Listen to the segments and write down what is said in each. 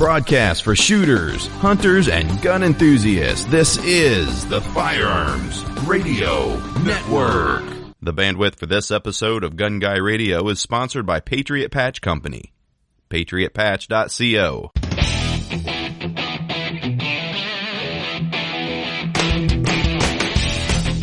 broadcast for shooters, hunters, and gun enthusiasts. This is the Firearms Radio Network. The bandwidth for this episode of Gun Guy Radio is sponsored by Patriot Patch Company. PatriotPatch.co.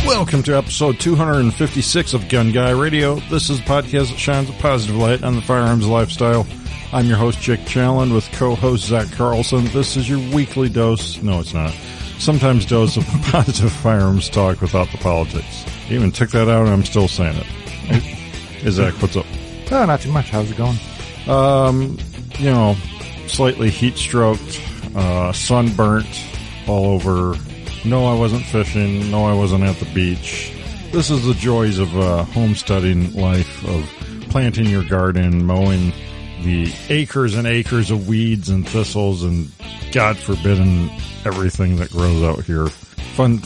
Welcome to episode 256 of Gun Guy Radio. This is a podcast that shines a positive light on the firearms lifestyle. I'm your host, Jake Challen, with co-host Zach Carlson. This is your weekly dose, no it's not, sometimes dose of positive firearms talk without the politics. I even took that out and I'm still saying it. Hey, Zach, what's up? Oh, not too much. How's it going? Slightly heat-stroked, sunburnt all over. No, I wasn't fishing. No, I wasn't at the beach. This is the joys of homesteading life, of planting your garden, mowing the acres and acres of weeds and thistles and, God forbidden, everything that grows out here. Fun,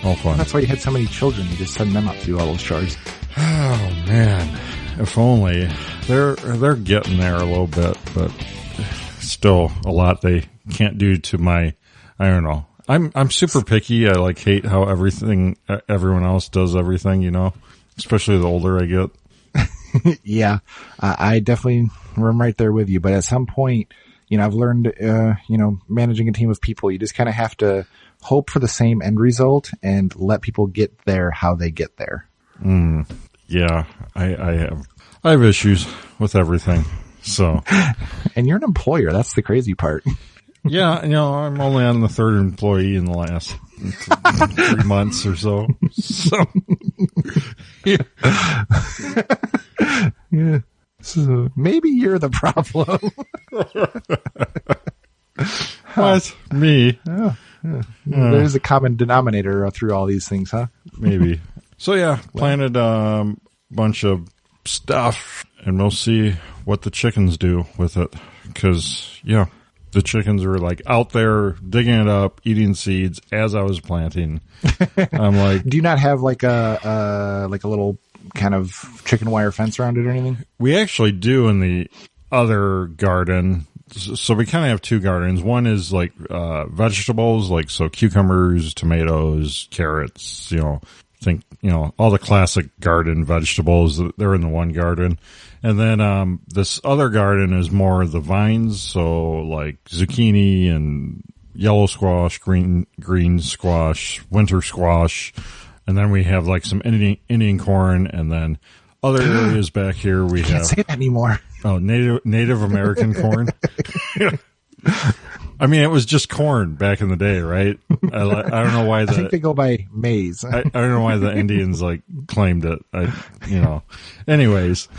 all fun. That's why you had so many children. You just send them out to do all those chores. Oh, man. If only. They're getting there a little bit, but still a lot they can't do to my, I don't know. I'm super picky. I hate how everyone else does everything, especially the older I get. Yeah, I definitely am right there with you. But at some point, I've learned, managing a team of people, you just kind of have to hope for the same end result and let people get there how they get there. Yeah, I have issues with everything. So, and you're an employer. That's the crazy part. Yeah, I'm only on the third employee in the last 3 months or so. So, yeah. Yeah. So maybe you're the problem. What? Me? Oh, yeah. There's a common denominator through all these things, huh? Maybe. So yeah, planted a bunch of stuff, and we'll see what the chickens do with it. Because, yeah. The chickens were out there digging it up, eating seeds as I was planting. I'm like, do you not have a little kind of chicken wire fence around it or anything? We actually do in the other garden. So we kind of have two gardens. One is vegetables, so cucumbers, tomatoes, carrots, all the classic garden vegetables. They're in the one garden. And then this other garden is more the vines, so zucchini and yellow squash, green squash, winter squash, and then we have some Indian corn, and then other areas back here we can't say that anymore. Oh, Native American corn. I mean, it was just corn back in the day, right? I don't know why I think they go by maize. I don't know why the Indians claimed it. Anyways,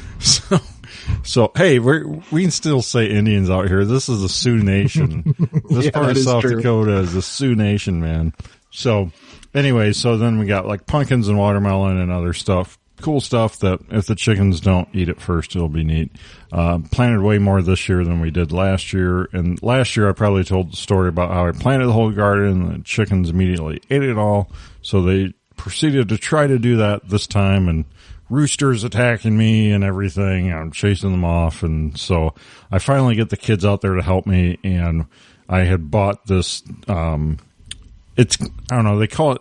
so hey, we can still say Indians out here. This is a Sioux Nation. This part of South Dakota is a Sioux Nation, man. So anyways, so then we got pumpkins and watermelon and other stuff. Cool stuff that if the chickens don't eat it first, it'll be neat. Planted way more this year than we did last year. And last year I probably told the story about how I planted the whole garden and the chickens immediately ate it all. So they proceeded to try to do that this time, and roosters attacking me and everything. I'm chasing them off. And so I finally get the kids out there to help me. And I had bought this, I don't know, they call it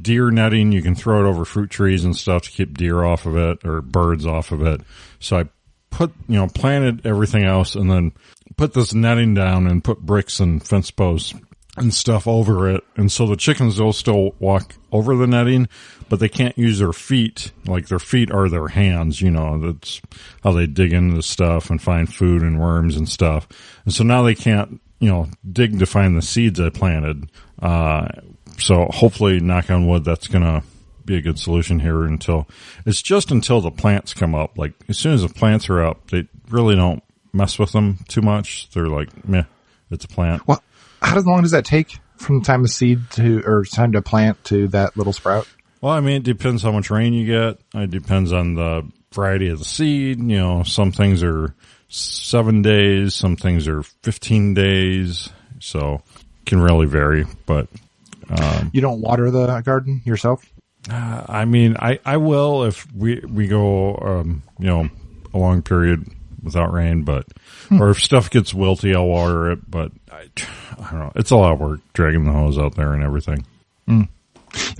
deer netting. You can throw it over fruit trees and stuff to keep deer off of it or birds off of it. So I planted everything else and then put this netting down and put bricks and fence posts and stuff over it. And so the chickens will still walk over the netting, but they can't use their feet. Their feet are their hands, that's how they dig into the stuff and find food and worms and stuff. And so now they can't, dig to find the seeds I planted. So hopefully, knock on wood, that's going to be a good solution here until the plants come up. As soon as the plants are up, they really don't mess with them too much. They're meh, it's a plant. Well, how long does that take from the time of seed time to plant to that little sprout? Well, I mean, it depends how much rain you get. It depends on the variety of the seed. Some things are 7 days, some things are 15 days. So it can really vary, but you don't water the garden yourself? I mean, I will if we go, a long period without rain, but, or if stuff gets wilty, I'll water it, but I don't know. It's a lot of work dragging the hose out there and everything. Yeah,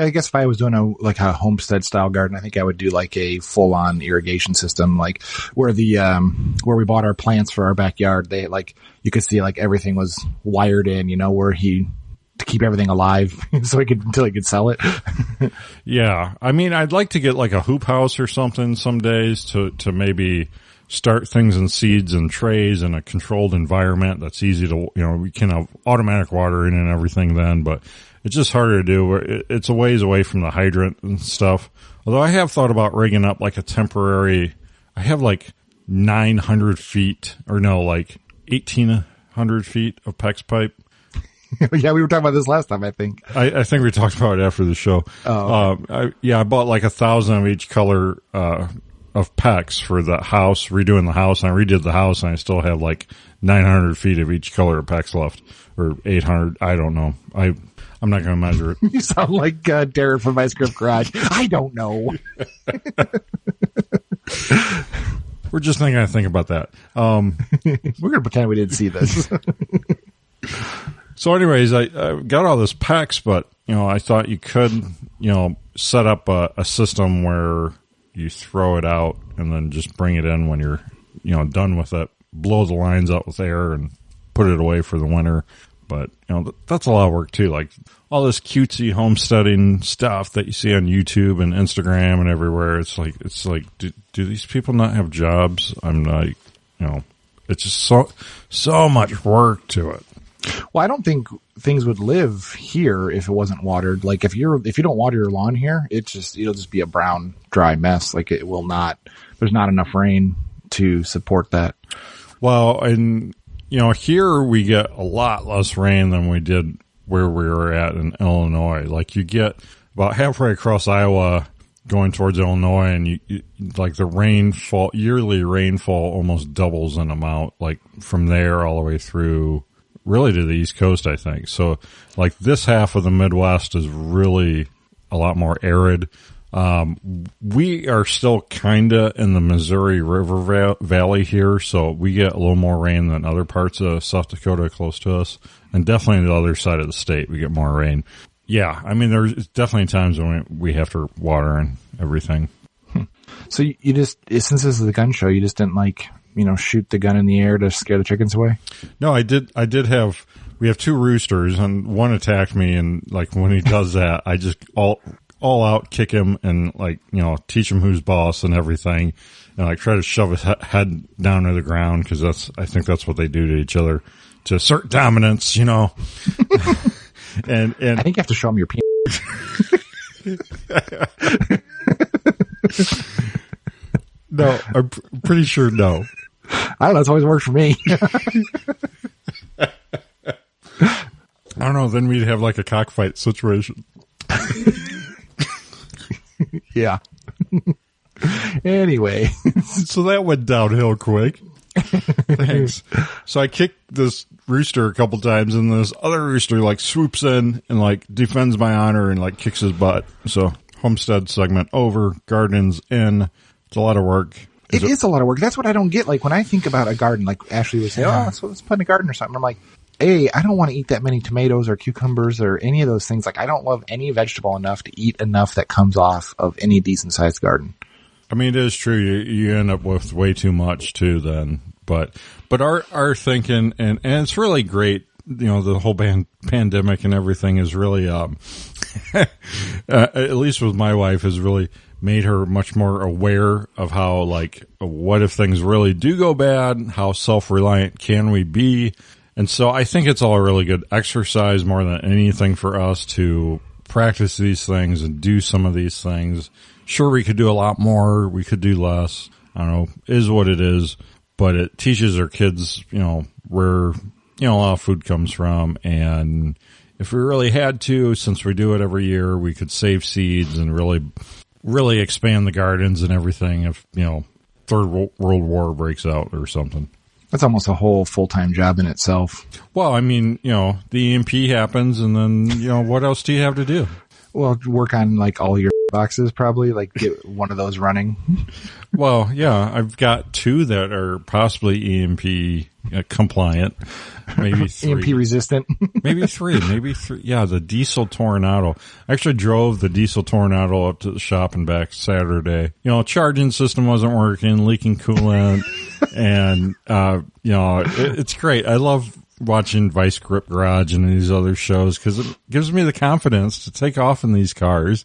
I guess if I was doing a homestead style garden, I think I would do like a full on irrigation system, like where where we bought our plants for our backyard. They you could see everything was wired in, where to keep everything alive until he could sell it. Yeah. I mean, I'd like to get like a hoop house or something some days to maybe start things in seeds and trays in a controlled environment that's easy to, we can have automatic watering and everything then, but it's just harder to do. It's a ways away from the hydrant and stuff. Although I have thought about rigging up like a temporary, I have 900 feet, or no, 1,800 feet of PEX pipe. Yeah, we were talking about this last time, I think. I think we talked about it after the show. Oh. I bought 1,000 of each color, of PEX for the house, redoing the house, and I redid the house, and I still have 900 feet of each color of PEX left, or 800, I don't know. I'm not going to measure it. You sound like Darren from My Script Garage. I don't know. We're just not going to think about that. We're going to pretend we didn't see this. So anyways, I got all this PEX, but, I thought you could, set up a system where you throw it out and then just bring it in when you're, done with it, blow the lines out with air and put it away for the winter. But, that's a lot of work too. All this cutesy homesteading stuff that you see on YouTube and Instagram and everywhere. It's like, do these people not have jobs? I'm like, it's just so much work to it. Well, I don't think things would live here if it wasn't watered. If you don't water your lawn here, it'll just be a brown, dry mess. It will not, there's not enough rain to support that. Well, and, here we get a lot less rain than we did where we were at in Illinois. You get about halfway across Iowa going towards Illinois, and you the yearly rainfall almost doubles in amount, from there all the way through really to the East Coast, I think. So this half of the Midwest is really a lot more arid. We are still kinda in the Missouri River Valley here, so we get a little more rain than other parts of South Dakota close to us, and definitely the other side of the state we get more rain. Yeah, I mean, there's definitely times when we have to water and everything. So you just, since this is a gun show, you just didn't shoot the gun in the air to scare the chickens away? No, I did have, we have two roosters, and one attacked me, and when he does that, I just all out kick him and teach him who's boss and everything, and try to shove his head down to the ground, because I think that's what they do to each other to assert dominance, and I think you have to show him your penis. No, I'm pretty sure no. I don't know. It's always worked for me. I don't know. Then we'd have a cockfight situation. Yeah. Anyway. So that went downhill quick. Thanks. So I kicked this rooster a couple times, and this other rooster swoops in and defends my honor and kicks his butt. So homestead segment over, gardens in. It's a lot of work. It is a lot of work. That's what I don't get. When I think about a garden, Ashley would say, let's put in a garden or something. I'm like, hey, I don't want to eat that many tomatoes or cucumbers or any of those things. I don't love any vegetable enough to eat enough that comes off of any decent sized garden. I mean, it is true. You end up with way too much too then. But our thinking, and it's really great, the whole pandemic and everything is really, at least with my wife, has really made her much more aware of how, what if things really do go bad? How self-reliant can we be? And so I think it's all a really good exercise more than anything for us to practice these things and do some of these things. Sure, we could do a lot more. We could do less. I don't know, is what it is. But it teaches our kids, where, a lot of food comes from. And if we really had to, since we do it every year, we could save seeds and really expand the gardens and everything if, Third World War breaks out or something. That's almost a whole full-time job in itself. Well, I mean, the EMP happens, and then, what else do you have to do? Well, work on all your boxes, probably, like get one of those running. Well, yeah, I've got 2 that are possibly EMP compliant. Maybe 3. EMP resistant. Maybe 3. Yeah, the diesel Tornado. I actually drove the diesel Tornado up to the shop and back Saturday. Charging system wasn't working, leaking coolant, and, it's great. I love watching Vice Grip Garage and these other shows because it gives me the confidence to take off in these cars.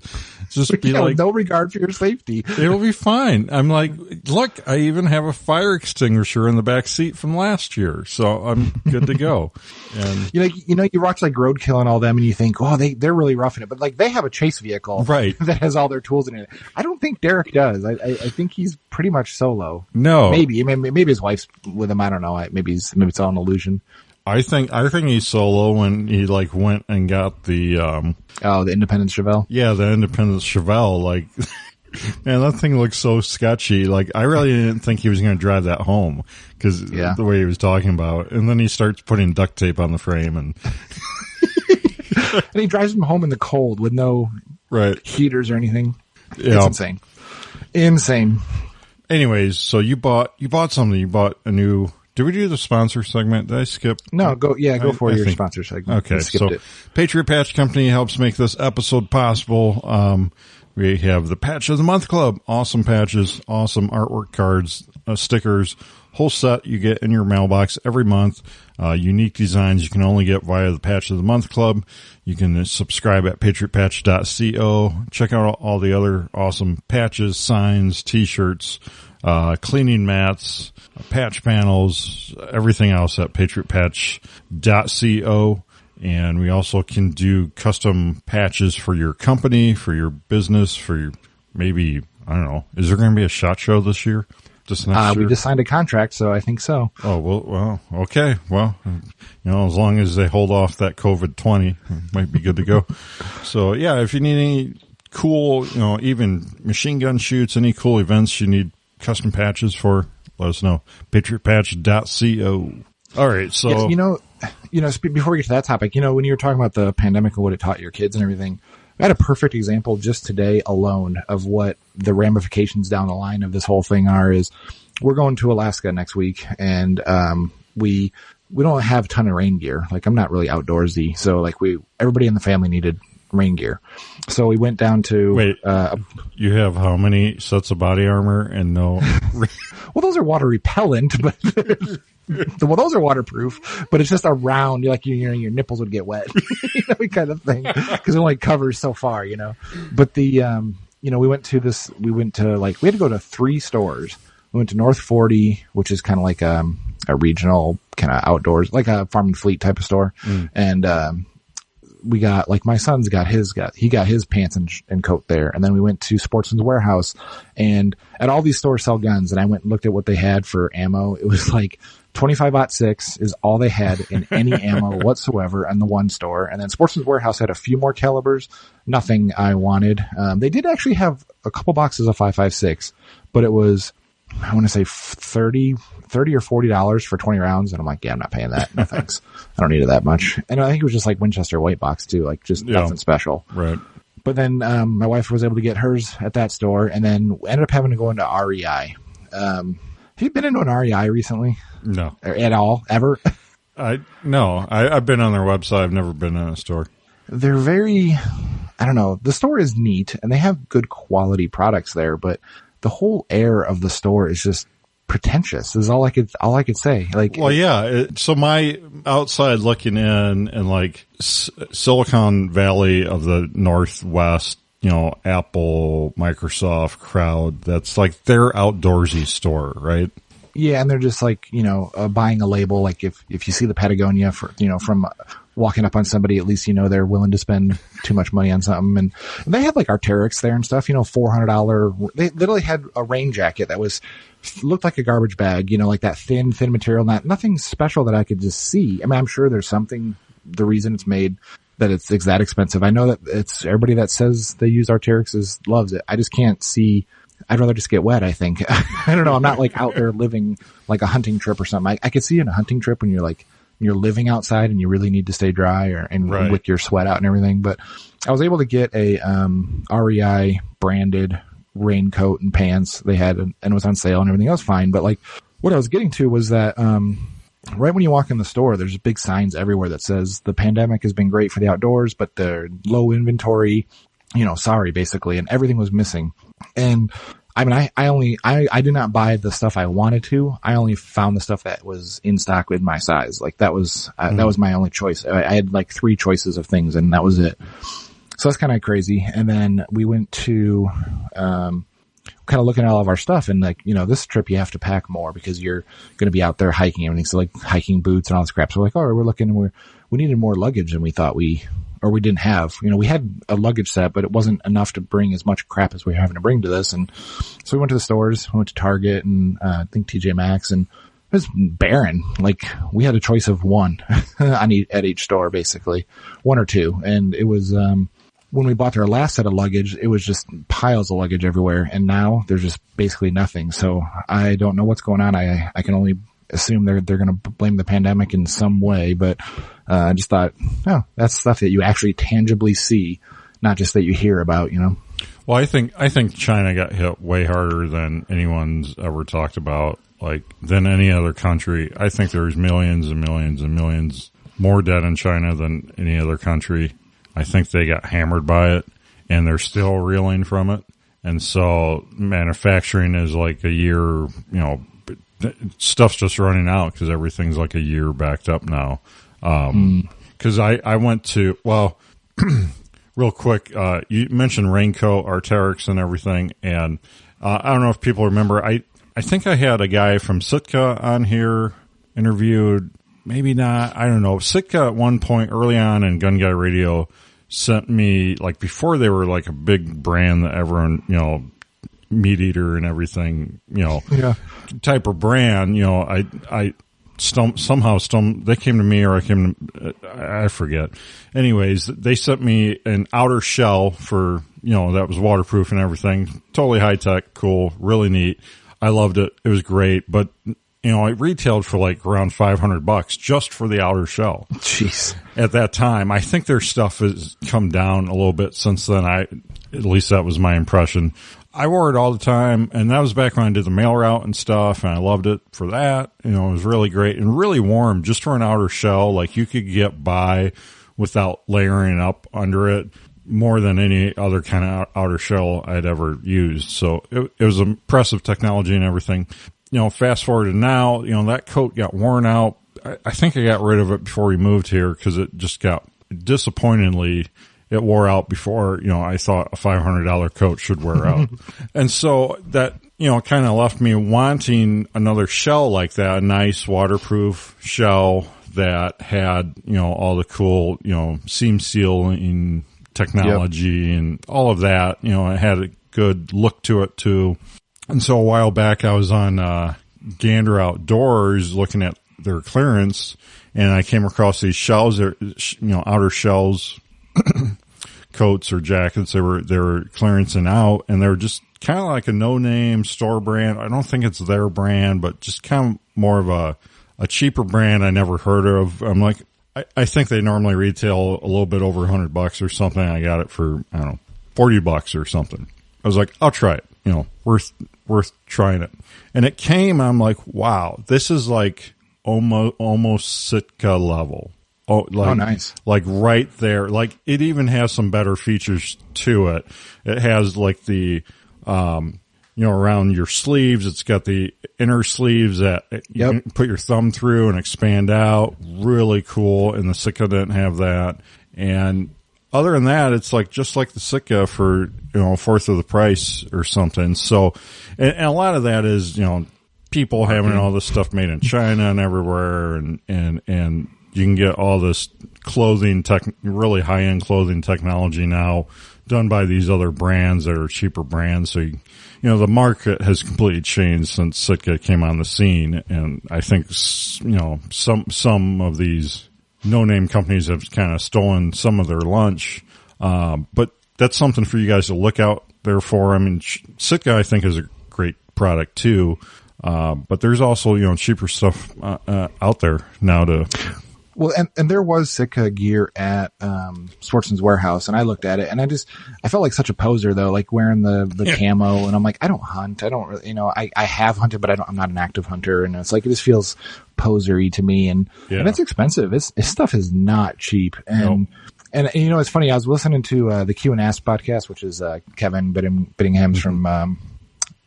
Just be like, no regard for your safety. It'll be fine. I'm like, look, I even have a fire extinguisher in the back seat from last year, so I'm good to go. And you watch like Roadkill and all them, and you think, oh, they're really roughing it, but like they have a chase vehicle, right, that has all their tools in it. I don't think Derek does. I think he's pretty much solo. No, maybe his wife's with him. I don't know. Maybe it's all an illusion. I think he's solo when he like went and got the the Independence Chevelle. Yeah, the Independence Chevelle. Like, man, that thing looks so sketchy. Like, I really didn't think he was going to drive that home because the way he was talking about it. And then he starts putting duct tape on the frame and and he drives him home in the cold with no heaters or anything. Yeah. It's insane. Anyways, so you bought something. You bought a new. Did we do the sponsor segment? Did I skip? No, go for your sponsor segment. Okay, so Patriot Patch Company helps make this episode possible. We have the Patch of the Month Club. Awesome patches, awesome artwork cards, stickers, whole set you get in your mailbox every month. Unique designs you can only get via the Patch of the Month Club. You can subscribe at patriotpatch.co. Check out all the other awesome patches, signs, t-shirts, cleaning mats, patch panels, everything else at patriotpatch.co. And we also can do custom patches for your company, for your business, for your, maybe, I don't know, is there going to be a SHOT Show this year? Just next year? We just signed a contract, so I think so. Oh, well, okay. Well, as long as they hold off that COVID-20, it might be good to go. So, yeah, if you need any cool, even machine gun shoots, any cool events you need custom patches for, let us know. patriotpatch.co. All right, so before we get to that topic, when you were talking about the pandemic and what it taught your kids and everything, I had a perfect example just today alone of what the ramifications down the line of this whole thing are. Is we're going to Alaska next week, and we don't have a ton of rain gear. Like, I'm not really outdoorsy, so like everybody in the family needed rain gear. So we went down to you have how many sets of body armor and no well, those are water repellent, but well, those are waterproof, but it's just around, like, your nipples would get wet, kind of thing, because it only covers so far, But we had to go to 3 stores. We went to North 40, which is kind of like a regional kind of outdoors, like a Farm and Fleet type of store. And, we got, like, my son's got his pants and coat there. And then we went to Sportsman's Warehouse, and at all these stores sell guns. And I went and looked at what they had for ammo. It was like 25-06 is all they had in any ammo whatsoever in the one store. And then Sportsman's Warehouse had a few more calibers, nothing I wanted. They did actually have a couple boxes of 5.56, but it was, I want to say $30 or $40 for 20 rounds. And I'm like, yeah, I'm not paying that. No thanks. I don't need it that much. And I think it was just like Winchester white box too, like just nothing special. Right. But then, my wife was able to get hers at that store, and then ended up having to go into REI. Have you been into an REI recently? No. Or at all? Ever? No. I've been on their website. I've never been in a store. They're very, I don't know. The store is neat, and they have good quality products there, but the whole air of the store is just pretentious is all I could say. Like, well, yeah. So my outside looking in, and like Silicon Valley of the Northwest, Apple, Microsoft crowd, that's like their outdoorsy store, right? Yeah. And they're just like, buying a label. Like if you see the Patagonia from walking up on somebody, at least, they're willing to spend too much money on something. And they had like Arc'teryx there and stuff, $400. They literally had a rain jacket that looked like a garbage bag, like that thin material, nothing special that I could just see. I mean, I'm sure there's something, the reason it's made that it's that expensive. I know that it's everybody that says they use Arc'teryx loves it. I just can't see. I'd rather just get wet, I think. I don't know. I'm not like out there living like a hunting trip or something. I could see in a hunting trip when you're like you're living outside and you really need to stay dry and wick your sweat out and everything. But I was able to get a REI branded raincoat and pants they had, and it was on sale and everything else fine. But like what I was getting to was that right when you walk in the store, there's big signs everywhere that says the pandemic has been great for the outdoors, but the low inventory, sorry, basically, and everything was missing. And I mean, I did not buy the stuff I wanted to. I only found the stuff that was in stock in my size. Like that was my only choice. I had like 3 choices of things and that was it. So that's kind of crazy. And then we went to, kind of looking at all of our stuff and like, this trip you have to pack more because you're going to be out there hiking and everything. So like hiking boots and all this crap. So we're like, all right, we're looking and we needed more luggage than we thought we didn't have. We had a luggage set, but it wasn't enough to bring as much crap as we were having to bring to this. And so we went to the stores, we went to Target and I think TJ Maxx, and it was barren. Like we had a choice of one at each store, basically 1 or 2. And it was, when we bought our last set of luggage, it was just piles of luggage everywhere. And now there's just basically nothing. So I don't know what's going on. I can only assume they're going to blame the pandemic in some way, but I just thought, that's stuff that you actually tangibly see, not just that you hear about, Well, I think China got hit way harder than anyone's ever talked about, like than any other country. I think there's millions and millions and millions more dead in China than any other country. I think they got hammered by it and they're still reeling from it. And so manufacturing is like a year, stuff's just running out because everything's like a year backed up now. Cause I went to, real quick, you mentioned raincoat, Arc'teryx and everything. And, I don't know if people remember, I think I had a guy from Sitka on here interviewed, maybe not, I don't know. Sitka at one point early on in Gun Guy Radio sent me, like before they were like a big brand that everyone, Meat Eater and everything, type of brand, I somehow they came to me or I forget. Anyways, they sent me an outer shell for, that was waterproof and everything. Totally high tech, cool, really neat. I loved it. It was great. But, it retailed for like around $500 just for the outer shell. Jeez. At that time, I think their stuff has come down a little bit since then. At least that was my impression. I wore it all the time, and that was back when I did the mail route and stuff, and I loved it for that. It was really great and really warm just for an outer shell. Like you could get by without layering up under it more than any other kind of outer shell I'd ever used. So it was impressive technology and everything. Fast forward to now, that coat got worn out. I think I got rid of it before we moved here because it just got disappointingly, it wore out before, I thought a $500 coat should wear out. And so that, kind of left me wanting another shell like that, a nice waterproof shell that had, all the cool, seam sealing technology and all of that. It had a good look to it too. And so a while back I was on Gander Outdoors looking at their clearance, and I came across these shells, outer shells, coats or jackets. They were clearancing out, and they were just kind of like a no-name store brand. I don't think it's their brand, but just kind of more of a cheaper brand I never heard of. I'm like, I think they normally retail a little bit over $100 or something. I got it for, I don't know, $40 or something. I was like, I'll try it. Worth trying it. And it came, I'm like, wow, this is like almost Sitka level. Oh, nice. Like right there. Like it even has some better features to it. It has like the, around your sleeves, it's got the inner sleeves that you can put your thumb through and expand out. Really cool. And the Sitka didn't have that. And other than that, it's like just like the Sitka for, a fourth of the price or something. So, and a lot of that is, people having all this stuff made in China and everywhere, and you can get all this clothing really high end clothing technology now done by these other brands that are cheaper brands. So, the market has completely changed since Sitka came on the scene. And I think, some of these no-name companies have kind of stolen some of their lunch. But that's something for you guys to look out there for. I mean, Sitka, I think, is a great product too. But there's also, cheaper stuff, out there now to Well, and there was Sitka gear at Sportsman's Warehouse, and I looked at it, and I felt like such a poser though, like wearing the camo, and I'm like, I don't hunt, I don't really, I have hunted, but I'm not an active hunter, and it's like it just feels posery to me, and it's expensive. This stuff is not cheap, and. Nope. And it's funny. I was listening to the Q and Ask podcast, which is Kevin Biddingham's from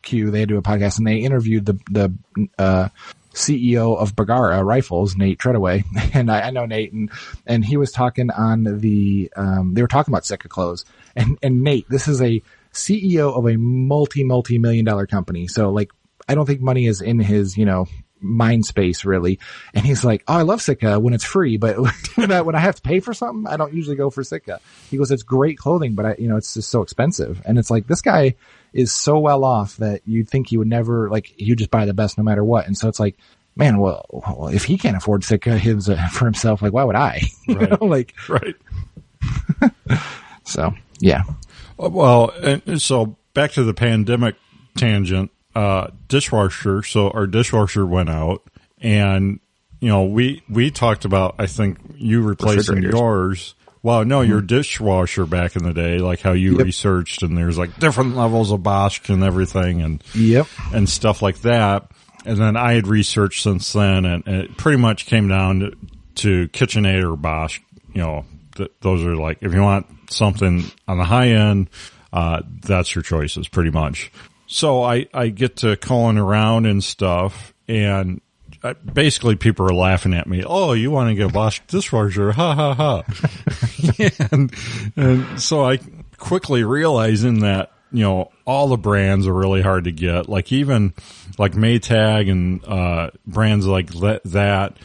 Q. They do a podcast, and they interviewed the CEO of Bergara Rifles, Nate Treadaway, and I know Nate, and he was talking on they were talking about Sitka clothes, and Nate, this is a CEO of a multi-million-dollar company, so like I don't think money is in his mind space really, and he's like, oh, I love Sitka when it's free, but when I have to pay for something, I don't usually go for Sitka. He goes, it's great clothing, but it's just so expensive, and it's like this guy is so well off that you'd think he would never, like, he'd just buy the best no matter what. And so it's like, man, well if he can't afford Sitka for himself, like, why would I? Right. So, yeah. Well, and so back to the pandemic tangent, dishwasher. So our dishwasher went out, and, we talked about, I think, you replacing yours. Well, no, your dishwasher back in the day, like how you researched, and there's like different levels of Bosch and everything, and and stuff like that. And then I had researched since then, and it pretty much came down to KitchenAid or Bosch. Those are like, if you want something on the high end, that's your choices pretty much. So I get to calling around and stuff, and basically people are laughing at me. Oh, you want to get a Bosch dishwasher? Ha ha ha. and so I quickly realizing that, all the brands are really hard to get. Like even like Maytag and, brands like that,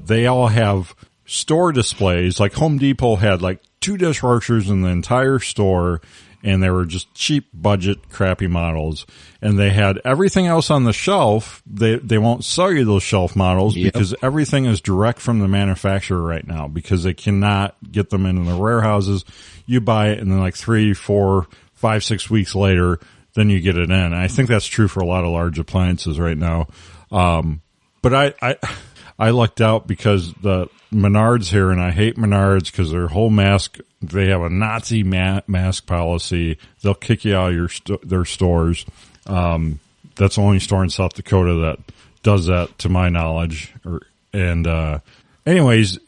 they all have store displays. Like Home Depot had like 2 dishwashers in the entire store, and they were just cheap budget crappy models, and they had everything else on the shelf. They won't sell you those shelf models because everything is direct from the manufacturer right now, because they cannot get them into the warehouses. You buy it, and then like 3, 4, 5, 6 weeks later, then you get it in. And I think that's true for a lot of large appliances right now. But I lucked out because the Menards here, and I hate Menards because their whole mask, they have a Nazi mask policy. They'll kick you out of their stores. That's the only store in South Dakota that does that, to my knowledge. Anyways,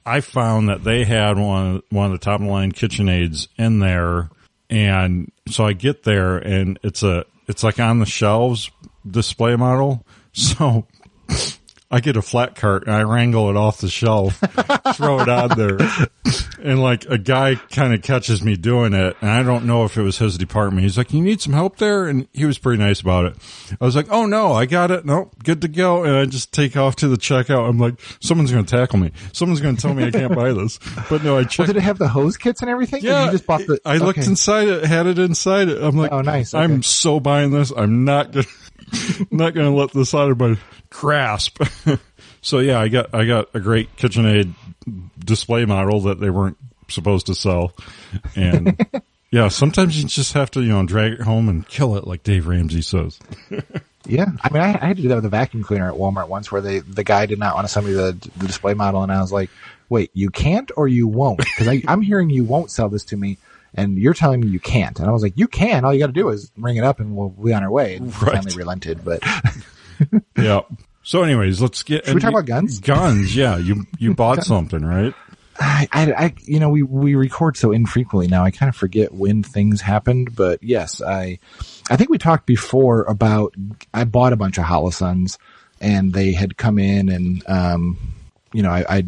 I found that they had one of the top of the line KitchenAids in there, and so I get there, and it's like on the shelves display model. So I get a flat cart and I wrangle it off the shelf, throw it on there. And like a guy kind of catches me doing it, and I don't know if it was his department. He's like, you need some help there? And he was pretty nice about it. I was like, oh no, I got it. Nope, good to go. And I just take off to the checkout. I'm like, someone's going to tackle me. Someone's going to tell me I can't buy this. But no, I checked. Well, did it have the hose kits and everything? Yeah. You just bought I looked inside it, had it inside it. I'm like, oh nice. Okay. I'm so buying this. I'm not going to let this out of my grasp. So yeah, I got a great KitchenAid display model that they weren't supposed to sell. And yeah, sometimes you just have to, drag it home and kill it, like Dave Ramsey says. Yeah. I mean, I had to do that with a vacuum cleaner at Walmart once, where the guy did not want to sell me the display model. And I was like, wait, you can't or you won't? Because I'm hearing you won't sell this to me, and you're telling me you can't. And I was like, you can. All you got to do is ring it up and we'll be on our way. And finally relented, but yeah. So anyways, let's get... Should we talk about guns? Guns, yeah. You bought something, right? We record so infrequently now. I kind of forget when things happened, but yes, I think we talked before about, I bought a bunch of Holosuns, and they had come in, and, I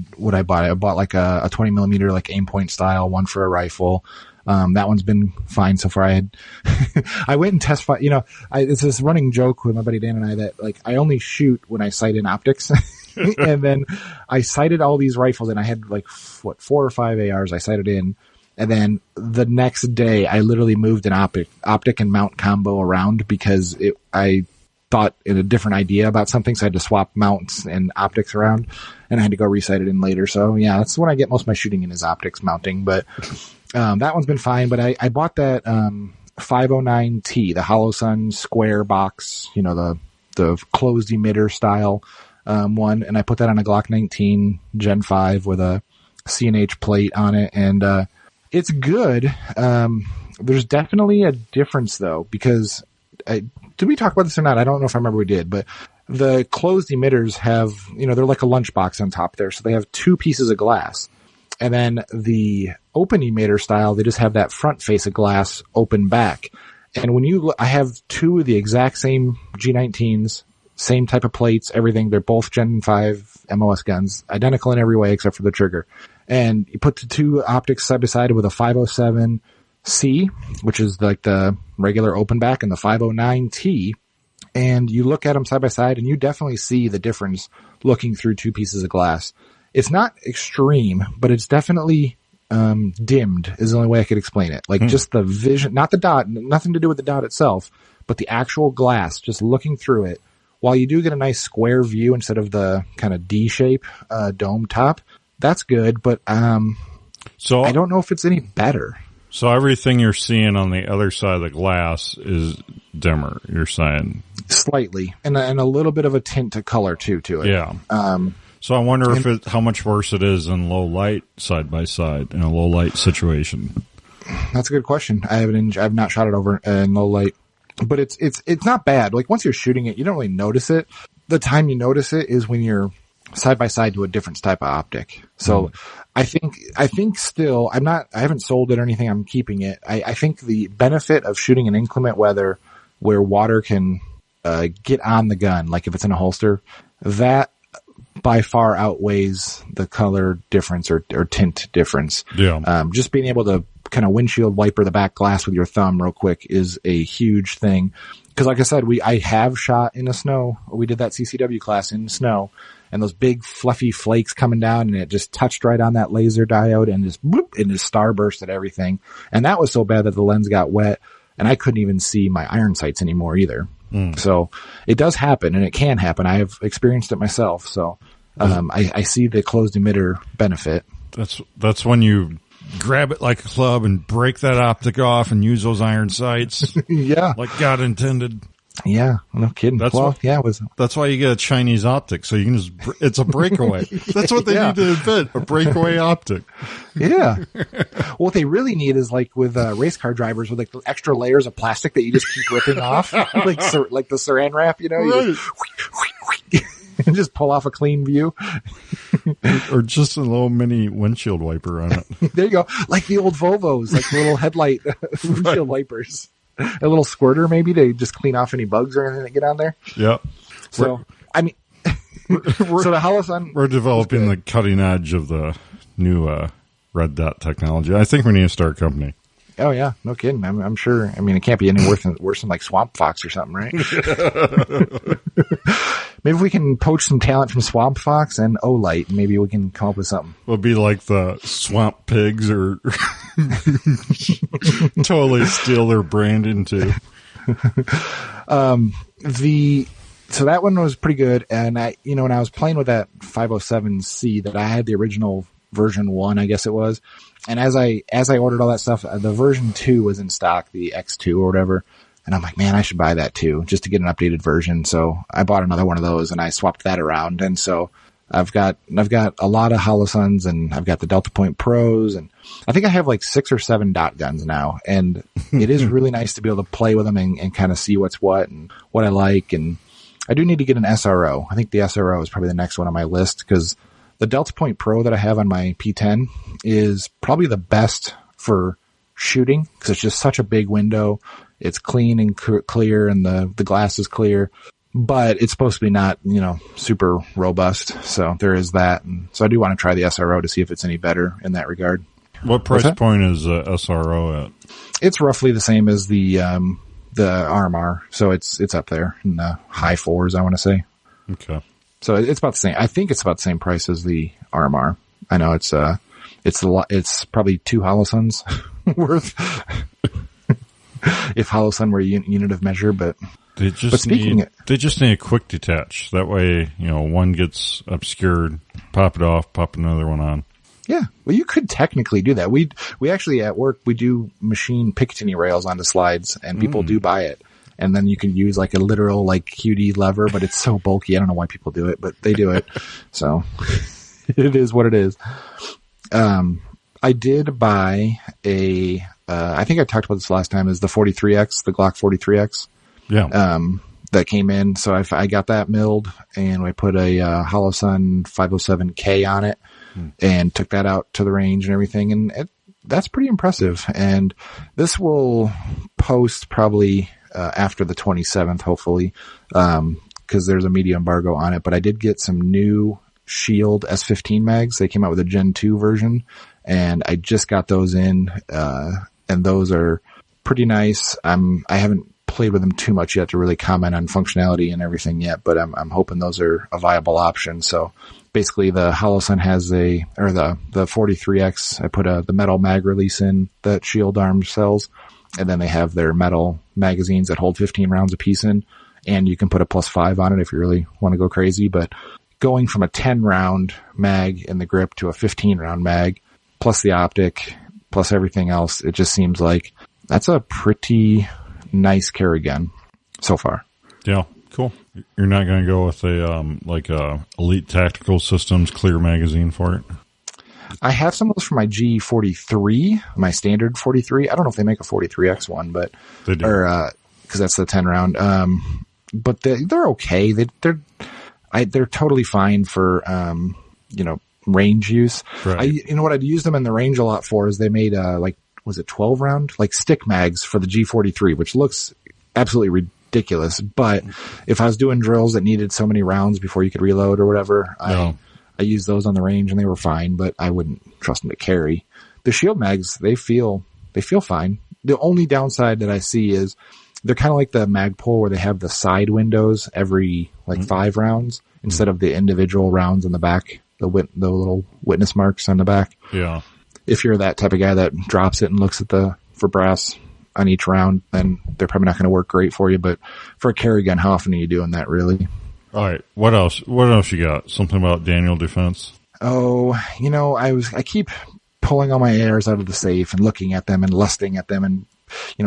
bought like a 20 millimeter, like aim point style one for a rifle. That one's been fine so far. I went and test fire, it's this running joke with my buddy Dan and I that, like, I only shoot when I sight in optics. And then I sighted all these rifles, and I had like 4 or 5 ARs I sighted in. And then the next day I literally moved an optic and mount combo around because I thought in a different idea about something. So I had to swap mounts and optics around, and I had to go resight it in later. So yeah, that's when I get most of my shooting in, is optics mounting. But that one's been fine. But I bought that 509T, the Holosun square box, the closed emitter style. one, and I put that on a Glock 19 Gen 5 with a C&H plate on it, and it's good. There's definitely a difference though, because did we talk about this or not? I don't know if I remember we did, but the closed emitters have, they're like a lunchbox on top there, so they have two pieces of glass. And then the open emitter style, they just have that front face of glass open back. And when you look, I have two of the exact same G19s, same type of plates, everything. They're both Gen 5 MOS guns, identical in every way except for the trigger. And you put the two optics side by side with a 507C, which is like the regular open back, and the 509T. And you look at them side by side, and you definitely see the difference looking through two pieces of glass. It's not extreme, but it's definitely dimmed is the only way I could explain it. Like just the vision, not the dot, nothing to do with the dot itself, but the actual glass, just looking through it. While you do get a nice square view instead of the kind of D shape dome top, that's good. But so I don't know if it's any better. So everything you're seeing on the other side of the glass is dimmer, you're saying? Slightly. And a little bit of a tint to color too to it. Yeah. So I wonder how much worse it is in low light side by side in a low light situation. That's a good question. I've not shot it over in low light, but it's not bad. Like once you're shooting it, you don't really notice it. The time you notice it is when you're side by side to a different type of optic. So I think still, I haven't sold it or anything. I'm keeping it. I think the benefit of shooting in inclement weather where water can get on the gun, like if it's in a holster, that by far outweighs the color difference or tint difference. Yeah. Just being able to kind of windshield wiper the back glass with your thumb real quick is a huge thing. Cause like I said, I have shot in the snow. We did that CCW class in the snow, and those big fluffy flakes coming down, and it just touched right on that laser diode and just boop, and just starbursted everything. And that was so bad that the lens got wet and I couldn't even see my iron sights anymore either. So it does happen, and it can happen. I have experienced it myself. So, I see the closed emitter benefit. That's when you grab it like a club and break that optic off and use those iron sights. Yeah. Like God intended. Yeah. No kidding. That's why you get a Chinese optic. So you can it's a breakaway. That's what they need to invent, a breakaway optic. Yeah. What they really need is like with race car drivers with like the extra layers of plastic that you just keep ripping off, like the saran wrap, Right. And just pull off a clean view. Or just a little mini windshield wiper on it. There you go. Like the old Volvos, like the little headlight windshield wipers. A little squirter maybe to just clean off any bugs or anything that get on there. Yep. So, so the Holosun. We're developing the cutting edge of the new red dot technology. I think we need to start a company. Oh yeah, no kidding. I'm sure. I mean, it can't be any worse than like Swamp Fox or something, right? Maybe we can poach some talent from Swamp Fox and Olight. Maybe we can come up with something. We'll be like the Swamp Pigs, or totally steal their brand into. So that one was pretty good. And when I was playing with that 507C that I had the original version 1, I guess it was. And as I ordered all that stuff, the version 2 was in stock, the X2 or whatever. And I'm like, man, I should buy that too, just to get an updated version. So I bought another one of those and I swapped that around. And so I've got a lot of Holosuns, and I've got the Delta Point Pros, and I think I have like 6 or 7 dot guns now. And it is really nice to be able to play with them and kind of see what's what and what I like. And I do need to get an SRO. I think the SRO is probably the next one on my list, because the Delta Point Pro that I have on my P10 is probably the best for shooting, because it's just such a big window. It's clean and clear, and the glass is clear, but it's supposed to be not, super robust. So there is that. And so I do want to try the SRO to see if it's any better in that regard. What price point is SRO at? It's roughly the same as the RMR. So it's up there in the high 4s, I want to say. Okay. So it's about the same. I think it's about the same price as the RMR. I know it's probably 2 Holosuns worth. If Holosun were a unit of measure, but they just need a quick detach. That way, one gets obscured, pop it off, pop another one on. Yeah. Well, you could technically do that. We actually at work, we do machine Picatinny rails onto slides, and people do buy it. and then you can use like a literal like QD lever, but it's so bulky. I don't know why people do it, but they do it. So it is what it is. I did buy I think I talked about this last time, is the 43X, the Glock 43X. Yeah. That came in. So I got that milled, and I put a Holosun 507K on it and took that out to the range and everything. And that's pretty impressive. And this will post probably after the 27th, hopefully, because there's a media embargo on it. But I did get some new Shield S15 mags. They came out with a Gen 2 version, and I just got those in, and those are pretty nice. I haven't played with them too much yet to really comment on functionality and everything yet, but I'm hoping those are a viable option. So basically the Holosun has the 43X, I put the metal mag release in that Shield Arms sells, and then they have their metal magazines that hold 15 rounds apiece in, and you can put a +5 on it if you really want to go crazy. But going from a 10 round mag in the grip to a 15 round mag, plus the optic, plus everything else, it just seems like that's a pretty nice carry gun so far. Yeah, cool. You're not going to go with a Elite Tactical Systems clear magazine for it? I have some of those for my G43, my standard 43. I don't know if they make a 43X one, but they do, because that's the 10 round. But they're okay. They're totally fine for range use. Right. What I'd use them in the range a lot for is they made was it 12 round like stick mags for the G43, which looks absolutely ridiculous. But if I was doing drills that needed so many rounds before you could reload or whatever, I used those on the range and they were fine, but I wouldn't trust them to carry. The Shield mags, they feel fine. The only downside that I see is they're kind of like the Magpul where they have the side windows every 5 rounds instead of the individual rounds on the back, the little witness marks on the back. Yeah. If you're that type of guy that drops it and looks at for brass on each round, then they're probably not going to work great for you. But for a carry gun, how often are you doing that really? All right. What else? What else you got? Something about Daniel Defense? Oh, I keep pulling all my ARs out of the safe and looking at them and lusting at them and,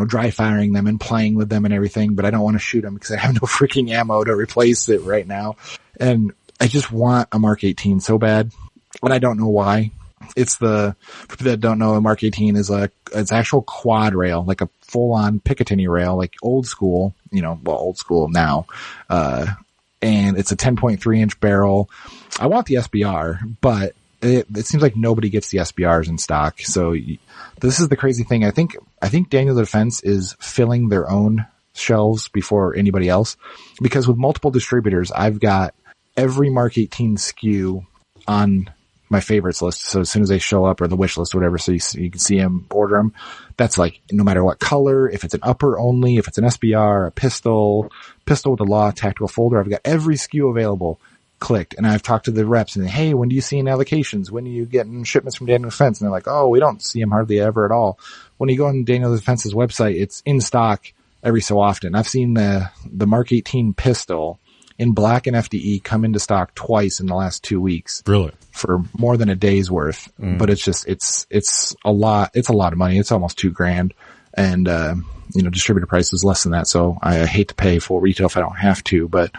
dry firing them and playing with them and everything, but I don't want to shoot them because I have no freaking ammo to replace it right now. And I just want a Mark 18 so bad, but I don't know why. It's for people that don't know, a Mark 18 is it's actual quad rail, like a full-on Picatinny rail, like old school, old school now. And it's a 10.3 inch barrel. I want the SBR, but it seems like nobody gets the SBRs in stock. So this is the crazy thing. I think Daniel Defense is filling their own shelves before anybody else, because with multiple distributors, I've got every Mark 18 SKU on my favorites list. So as soon as they show up, or the wish list, whatever, so you can see them, order them. That's like, no matter what color, if it's an upper only, if it's an SBR, a pistol with a law tactical folder, I've got every SKU available clicked. And I've talked to the reps and, hey, when do you see in allocations? When are you getting shipments from Daniel Defense? And they're like, oh, we don't see them hardly ever at all. When you go on Daniel Defense's website, it's in stock every so often. I've seen the Mark 18 pistol in black and FDE come into stock twice in the last 2 weeks. Really? For more than a day's worth. But it's just, it's a lot of money. It's almost $2,000. And, distributor price is less than that. So I hate to pay full retail if I don't have to, but,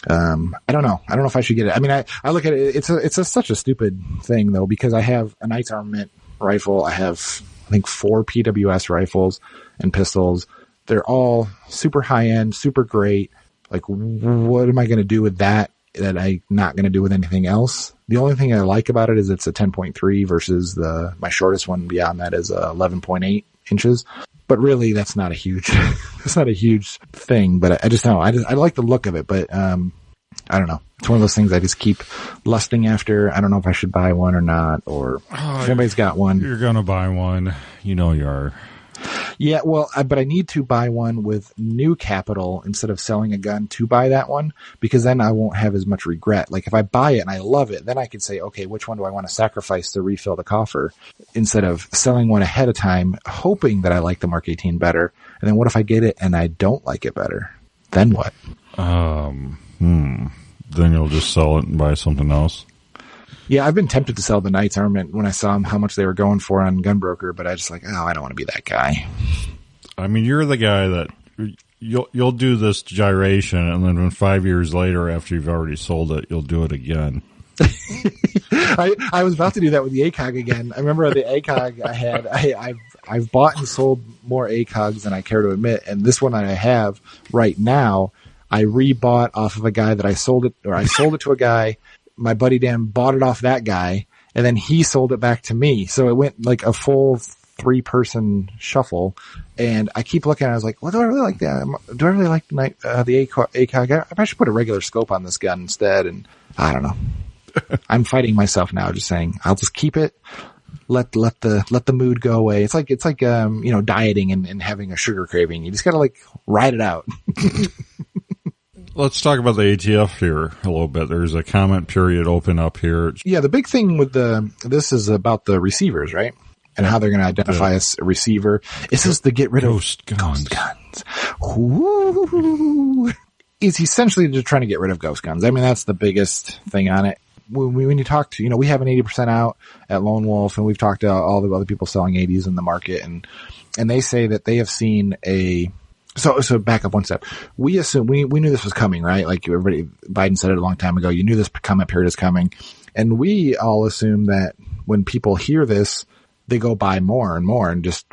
I don't know. I don't know if I should get it. I mean, I look at it, it's such a stupid thing though, because I have a Knight's Armament rifle. I have, I think 4 PWS rifles and pistols. They're all super high end, super great. Like, what am I going to do with that I'm not going to do with anything else? The only thing I like about it is it's a 10.3 versus my shortest one beyond that is 11.8 inches. But really, that's not a huge thing. But I just don't know. I like the look of it, but I don't know. It's one of those things I just keep lusting after. I don't know if I should buy one or not, or if anybody's got one. You're going to buy one. You are. Yeah, well, but I need to buy one with new capital instead of selling a gun to buy that one, because then I won't have as much regret. Like if I buy it and I love it, then I can say, okay, which one do I want to sacrifice to refill the coffer, instead of selling one ahead of time, hoping that I like the Mark 18 better. And then what if I get it and I don't like it better? Then what? Then you'll just sell it and buy something else. Yeah, I've been tempted to sell the Knight's Armament when I saw how much they were going for on Gunbroker, but I just I don't want to be that guy. I mean, you're the guy that you'll do this gyration, and then when 5 years later, after you've already sold it, you'll do it again. I was about to do that with the ACOG again. I remember the ACOG I had. I've bought and sold more ACOGs than I care to admit, and this one that I have right now, I rebought off of a guy that I sold it to a guy. My buddy Dan bought it off that guy, and then he sold it back to me. So it went like a full 3-person shuffle, and I keep looking at it, I was like, well, do I really like that? Do I really like the ACOG? I should put a regular scope on this gun instead, and I don't know. I'm fighting myself now, just saying I'll just keep it. Let the mood go away. It's like dieting and having a sugar craving. You just gotta like ride it out. Let's talk about the ATF here a little bit. There's a comment period open up here. Yeah, the big thing with this is about the receivers, right? And how they're going to identify a receiver. This is to get rid of ghost guns. Ooh. It's essentially just trying to get rid of ghost guns. I mean, that's the biggest thing on it. When you talk to, we have an 80% out at Lone Wolf, and we've talked to all the other people selling 80s in the market, and they say that they have seen so back up one step. We assume, we knew this was coming, right? Like everybody, Biden said it a long time ago, you knew this comment period is coming. And we all assume that when people hear this, they go buy more and more and just,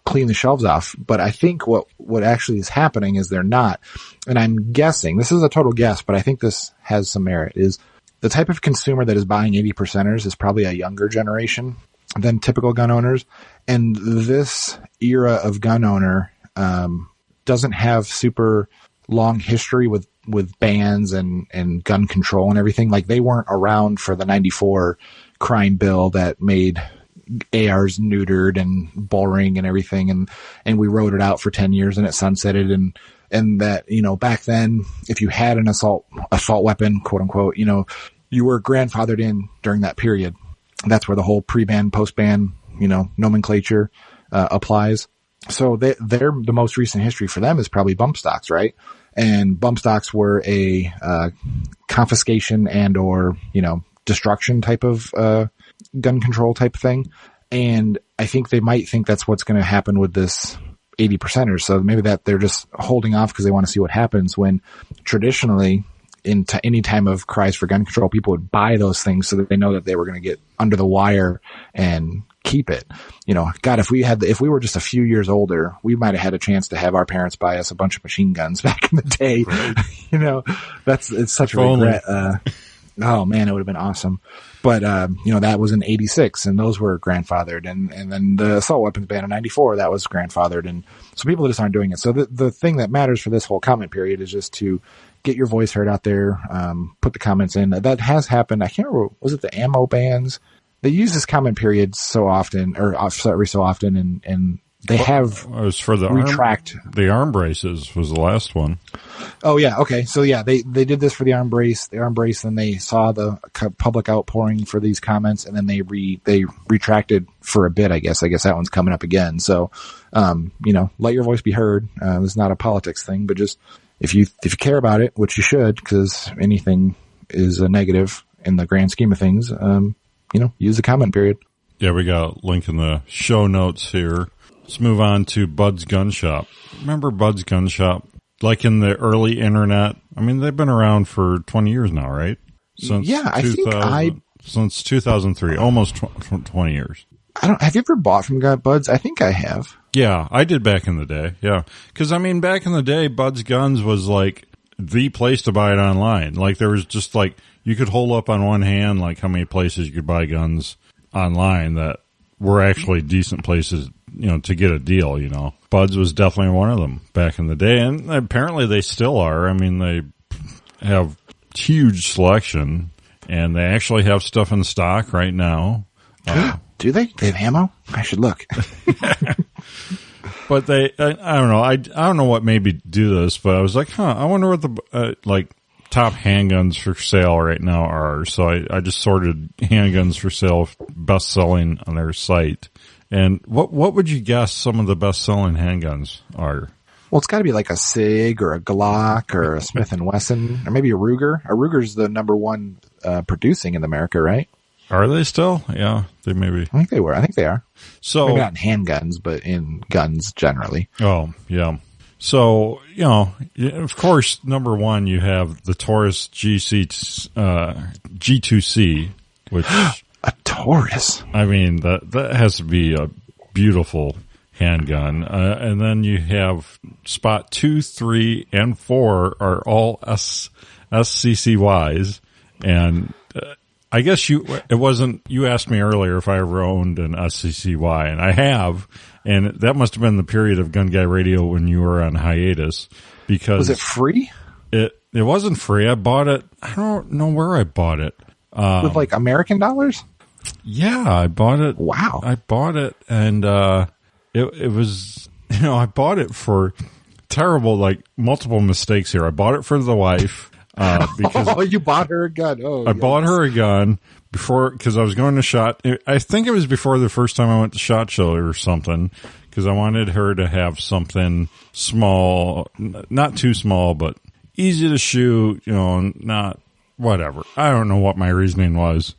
clean the shelves off. But I think what actually is happening is they're not. And I'm guessing, this is a total guess, but I think this has some merit, is the type of consumer that is buying 80%ers is probably a younger generation than typical gun owners. And this era of gun owner, doesn't have super long history with bans and gun control and everything. Like they weren't around for the 94 crime bill that made ARs neutered and boring and everything. And we rode it out for 10 years and it sunsetted. And that, back then, if you had an assault weapon, quote unquote, you were grandfathered in during that period. That's where the whole pre-ban, post-ban, nomenclature, applies. So the most recent history for them is probably bump stocks, right? And bump stocks were a confiscation and or destruction type of gun control type thing. And I think they might think that's what's going to happen with this 80%ers. So maybe that they're just holding off because they want to see what happens, when traditionally in any time of cries for gun control, people would buy those things so that they know that they were going to get under the wire and keep it. God, if we were just a few years older, we might have had a chance to have our parents buy us a bunch of machine guns back in the day. Right. It's such a regret. Oh man, it would have been awesome. But, that was in 86 and those were grandfathered, and then the assault weapons ban in 94, that was grandfathered. And so people just aren't doing it. So the thing that matters for this whole comment period is just to get your voice heard out there. Put the comments in. That has happened. I can't remember, was it the ammo bans? They use this comment period so often, or every so often, and they have it was for the retract. The arm braces was the last one. Oh yeah, okay. So yeah, they did this for the arm brace. Then they saw the public outpouring for these comments, and then they retracted for a bit. I guess that one's coming up again. So, let your voice be heard. This is not a politics thing, but just if you care about it, which you should, because anything is a negative in the grand scheme of things. Use the comment period. Yeah, we got a link in the show notes here. Let's move on to Bud's Gun Shop. Remember Bud's Gun Shop? Like in the early internet. I mean, they've been around for 20 years now, right? Since 2003, almost 20 years. Have you ever bought from Bud's? I think I have. Yeah, I did back in the day. Yeah. Cause back in the day, Bud's Guns was like the place to buy it online. Like there was just like, you could hold up on one hand, like how many places you could buy guns online that were actually decent places, to get a deal, Bud's was definitely one of them back in the day. And apparently they still are. I mean, they have huge selection and they actually have stuff in stock right now. Do they? They have ammo? I should look. But I don't know. I don't know what made me do this, but I was like, I wonder what the, top handguns for sale right now are. So I just sorted handguns for sale, best selling on their site. And what would you guess some of the best selling handguns are? Well, it's got to be like a SIG or a Glock or a Smith & Wesson or maybe a Ruger. A Ruger's the number one producing in America, right? Are they still? Yeah, they may be. I think they were. I think they are. So maybe not in handguns, but in guns generally. Oh, yeah. So, of course, number one, you have the Taurus G2C, which a Taurus. I mean, that has to be a beautiful handgun. And then you have spot 2, 3, and 4 are all SCCYs. And I guess you asked me earlier if I ever owned an SCCY, and I have. And that must have been the period of Gun Guy Radio when you were on hiatus. Because was it free? It wasn't free. I bought it. I don't know where I bought it. With like American dollars? Yeah, I bought it. Wow. I bought it, and it was, I bought it for terrible, like multiple mistakes here. I bought it for the wife. Because you bought her a gun. Oh, I bought her a gun because I was going to SHOT. I think it was before the first time I went to SHOT Show or something, because I wanted her to have something small, not too small, but easy to shoot, not whatever. I don't know what my reasoning was.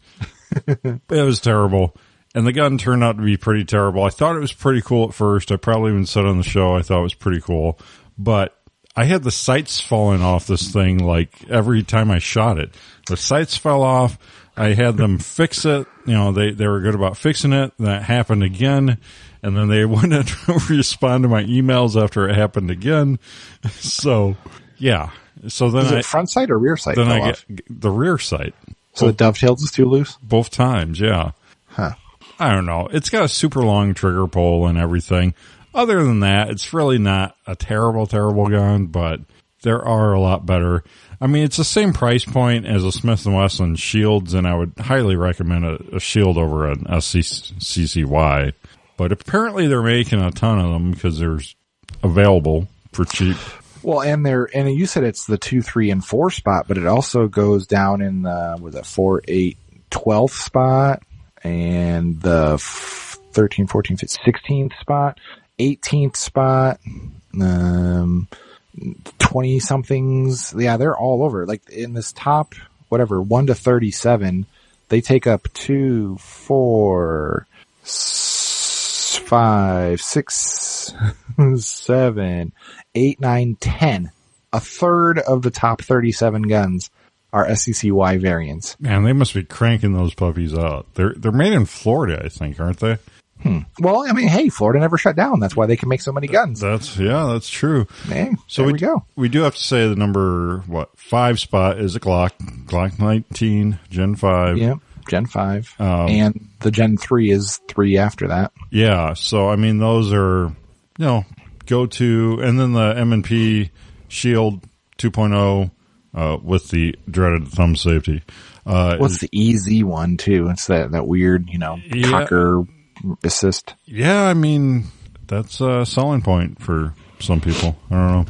It was terrible. And the gun turned out to be pretty terrible. I thought it was pretty cool at first. I probably even said on the show I thought it was pretty cool. But I had the sights falling off this thing like every time I shot it. The sights fell off. I had them fix it. They were good about fixing it. That happened again. And then they wouldn't respond to my emails after it happened again. So, yeah. So then is it front sight or rear sight? Then I get the rear sight. So the dovetails is too loose? Both times, yeah. Huh. I don't know. It's got a super long trigger pull and everything. Other than that, it's really not a terrible, terrible gun, but there are a lot better. I mean, it's the same price point as a Smith & Wesson Shields, and I would highly recommend a Shield over an SCCY. But apparently they're making a ton of them because they're available for cheap. Well, and you said it's the 2, 3, and 4 spot, but it also goes down in the 4, 8, 12th spot, and the 13, 14, 15, 16th spot, 18th spot, 20 somethings. Yeah, they're all over. Like in this top, 1 to 37, they take up 2, 4, 5, 6, 7, 8, 9, 10. A third of the top 37 guns are SCCY variants. Man, they must be cranking those puppies out. They're made in Florida, I think, aren't they? Well, I mean, hey, Florida never shut down. That's why they can make so many guns. That's true. Hey, so there we go. We do have to say the number 5 spot is a Glock 19 Gen 5. Yeah, Gen 5. And the Gen 3 is 3 after that. Yeah, so I mean those are go to, and then the M&P Shield 2.0 with the dreaded thumb safety. What's the EZ one too? It's that weird, cocker assist. Yeah, I mean, that's a selling point for some people. I don't know.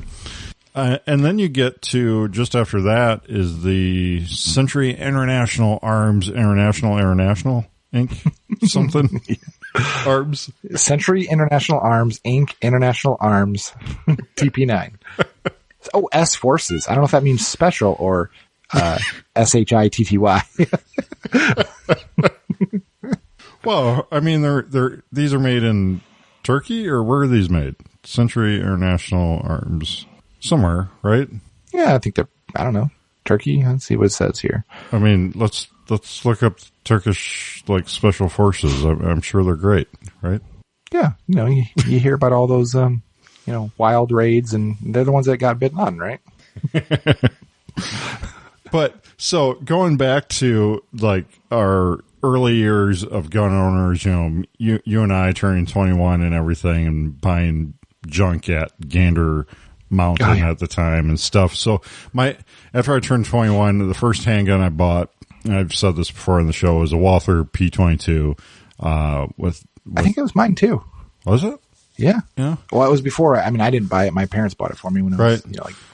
And then you get to, just after that is the Century International Arms International Inc. something. Arms. Century International Arms Inc. International Arms TP9. Oh, S Forces. I don't know if that means special or SHITTY. Well, I mean, these are made in Turkey, or where are these made? Century International Arms, somewhere, right? Yeah, I think I don't know, Turkey. Let's see what it says here. I mean, let's look up Turkish special forces. I'm sure they're great, right? Yeah, you hear about all those wild raids, and they're the ones that got bitten on, right? But so going back to our early years of gun owners, you and I turning 21 and everything, and buying junk at Gander Mountain at the time and stuff. So after I turned 21, the first handgun I bought, and I've said this before on the show, was a Walther P22. I think it was mine too. Was it? Yeah. Yeah. Well, it was before. I mean, I didn't buy it. My parents bought it for me when I was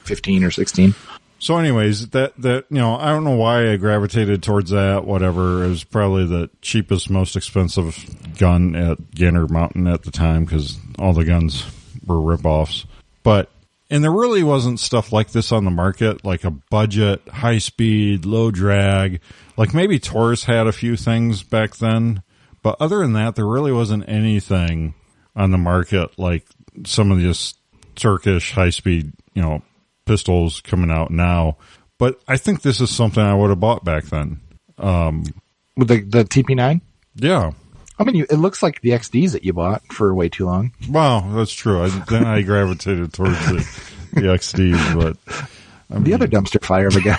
15 or 16. So anyways, that I don't know why I gravitated towards that, whatever. It was probably the cheapest, most expensive gun at Gander Mountain at the time, because all the guns were ripoffs. And there really wasn't stuff like this on the market, like a budget, high speed, low drag. Like maybe Taurus had a few things back then, but other than that, there really wasn't anything on the market like some of these Turkish high-speed, pistols coming out now. But I think this is something I would have bought back then. With the TP9? Yeah. I mean, it looks like the XDs that you bought for way too long. Wow, that's true. Then I gravitated towards the XDs, but... The other dumpster fire of a guy.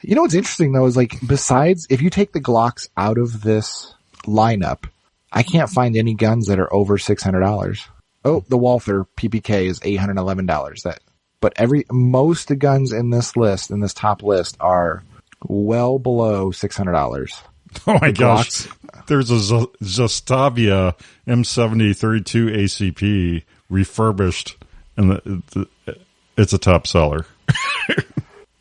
You know what's interesting, though, is like, besides, if you take the Glocks out of this lineup, I can't find any guns that are over $600. Oh, the Walther PPK is $811. But most of the guns in this top list, are well below $600. Oh my gosh. There's a Zastavia M70 32 ACP refurbished, and it's a top seller.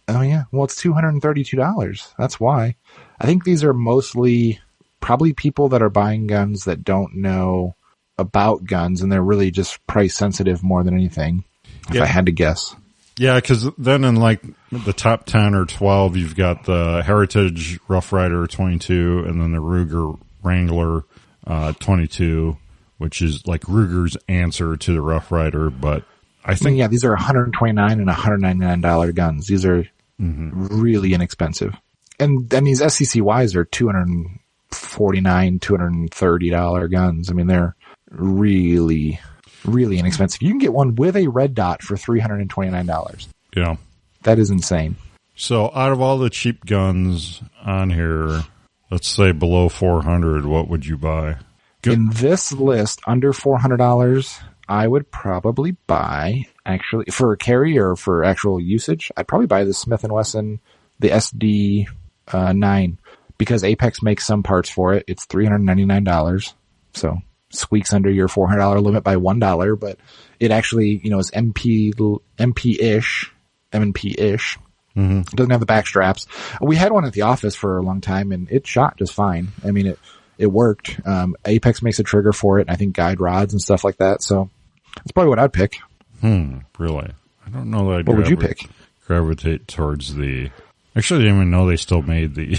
Oh yeah. Well, it's $232. That's why. I think these are mostly probably people that are buying guns that don't know about guns, and they're really just price sensitive more than anything. If I had to guess. Yeah, because then in like the top 10 or 12, you've got the Heritage Rough Rider 22, and then the Ruger Wrangler 22, which is like Ruger's answer to the Rough Rider. But I think, these are $129 and $199 guns. These are really inexpensive, and these SCCYs are $249, $230 guns. I mean, they're really, really inexpensive. You can get one with a red dot for $329. Yeah, that is insane. So, out of all the cheap guns on here, let's say below $400, what would you buy? In this list, under $400. I would probably buy, actually, for a carry or for actual usage, I'd probably buy the Smith & Wesson, the SD 9, because Apex makes some parts for it. It's $399, so squeaks under your $400 limit by $1, but it actually, is MP-ish. It doesn't have the back straps. We had one at the office for a long time, and it shot just fine. I mean, it worked. Apex makes a trigger for it, and I think guide rods and stuff like that. So that's probably what I'd pick. Really? I don't know that I'd What would you pick? Gravitate towards the... Actually, I didn't even know they still made the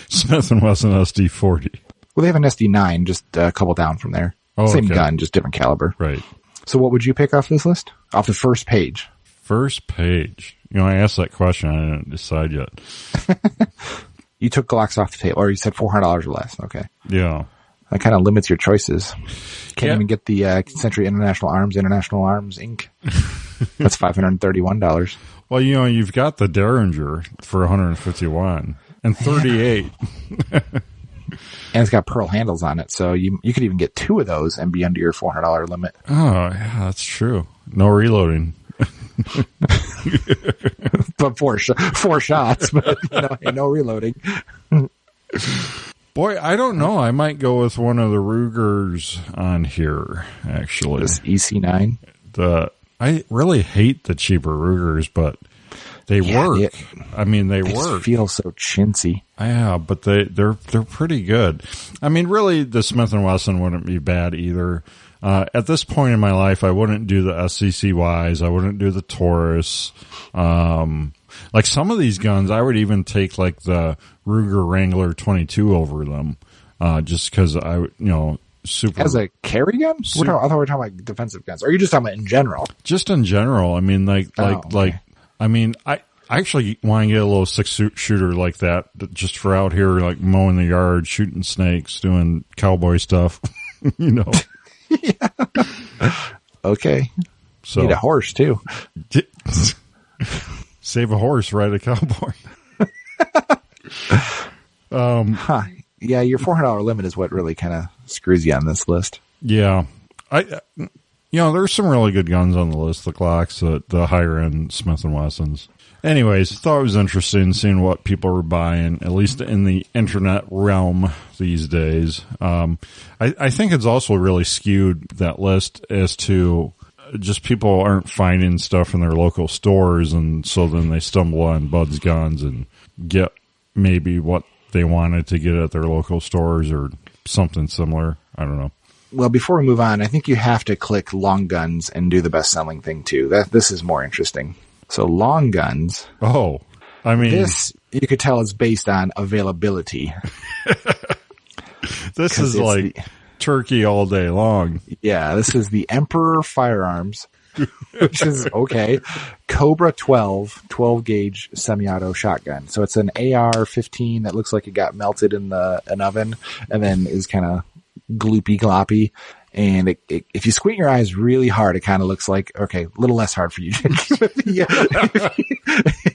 Smith & Wesson SD40. Well, they have an SD9, just a couple down from there. Same gun, just different caliber. Right. So what would you pick off this list? Off the first page? First page. I asked that question. I didn't decide yet. You took Glocks off the table, or you said $400 or less. Okay. Yeah. That kind of limits your choices. Can't even get the Century International Arms Inc. That's $531. Well, you've got the Derringer for $151 and $38. And it's got pearl handles on it, so you could even get two of those and be under your $400 limit. Oh, yeah, that's true. No reloading. But four shots, but no reloading. Boy, I don't know. I might go with one of the Rugers on here, actually. This EC9? I really hate the cheaper Rugers, but they work. They work. Feel so chintzy. Yeah, but they're pretty good. I mean, really, the Smith & Wesson wouldn't be bad either. At this point in my life, I wouldn't do the SCCYs. I wouldn't do the Taurus. Like some of these guns, I would even take like the Ruger Wrangler 22 over them, just because super. As a carry gun? I thought we were talking about defensive guns. Or are you just talking about in general? Just in general. I mean, I actually want to get a little 6-shooter like that, just for out here, like mowing the yard, shooting snakes, doing cowboy stuff, Yeah. Okay. So need a horse too. Save a horse, ride a cowboy. Yeah, your $400 limit is what really kind of screws you on this list. Yeah. There's some really good guns on the list, the Glocks, the higher end Smith & Wessons. Anyways, thought it was interesting seeing what people were buying, at least in the internet realm these days. I think it's also really skewed, that list, as to just people aren't finding stuff in their local stores, and so then they stumble on Bud's Guns and get maybe what they wanted to get at their local stores or something similar. I don't know. Well, before we move on, I think you have to click long guns and do the best selling thing too. This is more interesting. So long guns. Oh, I mean, this you could tell is based on availability. This is like turkey all day long. Yeah, this is the Emperor Firearms, which is okay. Cobra 12 gauge semi-auto shotgun. So it's an AR-15 that looks like it got melted in an oven and then is kind of gloopy gloppy. And if you squint your eyes really hard, it kind of looks like, okay, a little less hard for you. Yeah.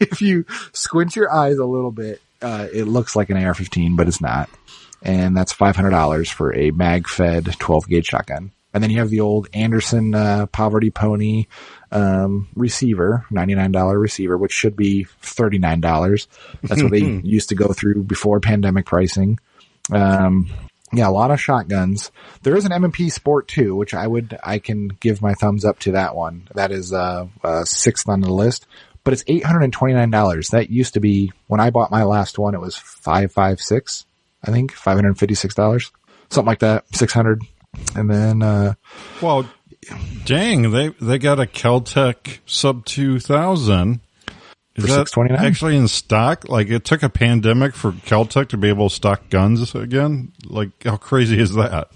If you squint your eyes a little bit, it looks like an AR-15, but it's not. And that's $500 for a mag-fed 12 gauge shotgun. And then you have the old Anderson Poverty Pony receiver, $99 receiver, which should be $39. That's what they used to go through before pandemic pricing. Yeah, a lot of shotguns. There is an M&P Sport 2, which I can give my thumbs up to that one. That is sixth on the list, but it's $829. That used to be, when I bought my last one, it was $556, I think, $556, something like that, 600. And then, well, dang, they got a Kel-Tec sub 2000. Is for that $629 actually in stock? Like, it took a pandemic for Kel-Tec to be able to stock guns again? Like, how crazy is that?